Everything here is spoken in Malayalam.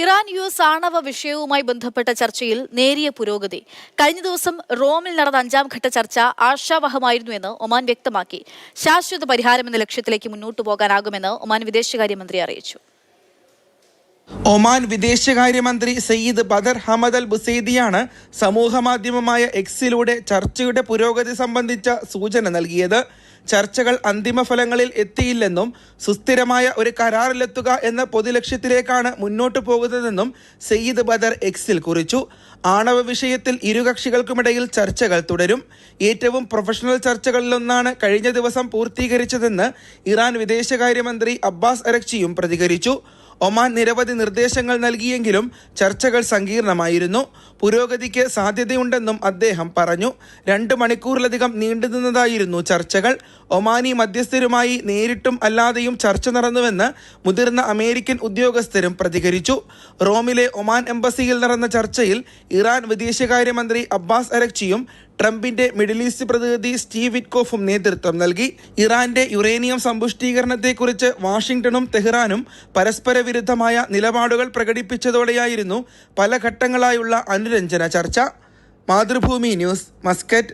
ഇറാൻ US ആണവ വിഷയവുമായി ബന്ധപ്പെട്ട ചർച്ചയിൽ നേരിയ പുരോഗതി. കഴിഞ്ഞ ദിവസം റോമിൽ നടന്ന 5ാം ഘട്ട ചർച്ച ആശാവഹമായിരുന്നുവെന്ന് ഒമാൻ വ്യക്തമാക്കി. ശാശ്വത പരിഹാരമെന്ന ലക്ഷ്യത്തിലേക്ക് മുന്നോട്ടു പോകാനാകുമെന്ന് ഒമാൻ വിദേശകാര്യമന്ത്രി അറിയിച്ചു. ഒമാൻ വിദേശകാര്യമന്ത്രി സയ്യിദ് ബദർ ഹമദ് അൽ ബുസൈദിയാണ് സമൂഹമാധ്യമമായ എക്സിലൂടെ ചർച്ചയുടെ പുരോഗതി സംബന്ധിച്ച സൂചന നൽകിയത്. ചർച്ചകൾ അന്തിമ ഫലങ്ങളിൽ എത്തിയില്ലെന്നും സുസ്ഥിരമായ ഒരു കരാറിലെത്തുക എന്ന പൊതുലക്ഷ്യത്തിലേക്കാണ് മുന്നോട്ടു പോകുന്നതെന്നും സയ്യിദ് ബദർ എക്സിൽ കുറിച്ചു. ആണവ വിഷയത്തിൽ ഇരുകക്ഷികൾക്കുമിടയിൽ ചർച്ചകൾ തുടരും. ഏറ്റവും പ്രൊഫഷണൽ ചർച്ചകളിലൊന്നാണ് കഴിഞ്ഞ ദിവസം പൂർത്തീകരിച്ചതെന്ന് ഇറാൻ വിദേശകാര്യമന്ത്രി അബ്ബാസ് അരക്ചിയും പ്രതികരിച്ചു. ഒമാൻ നിരവധി നിർദ്ദേശങ്ങൾ നൽകിയെങ്കിലും ചർച്ചകൾ സങ്കീർണമായിരുന്നു. പുരോഗതിക്ക് സാധ്യതയുണ്ടെന്നും അദ്ദേഹം പറഞ്ഞു. 2 മണിക്കൂറിലധികം നീണ്ടുനിന്നതായിരുന്നു ചർച്ചകൾ. ഒമാനി മധ്യസ്ഥരുമായി നേരിട്ടും അല്ലാതെയും ചർച്ച നടന്നുവെന്ന് മുതിർന്ന അമേരിക്കൻ ഉദ്യോഗസ്ഥരും പ്രതികരിച്ചു. റോമിലെ ഒമാൻ എംബസിയിൽ നടന്ന ചർച്ചയിൽ ഇറാൻ വിദേശകാര്യമന്ത്രി അബ്ബാസ് അരക്ചിയും ട്രംപിന്റെ മിഡിൽ ഈസ്റ്റ് പ്രതിനിധി സ്റ്റീവ് വിറ്റ്കോഫും നേതൃത്വം നൽകി. ഇറാന്റെ യുറേനിയം സമ്പുഷ്ടീകരണത്തെക്കുറിച്ച് വാഷിംഗ്ടണും തെഹ്റാനും പരസ്പര വിരുദ്ധമായ നിലപാടുകൾ പ്രകടിപ്പിച്ചതോടെയായിരുന്നു പല ഘട്ടങ്ങളായുള്ള അനുരഞ്ജന ചർച്ച. Mathrubhumi news, Muscat.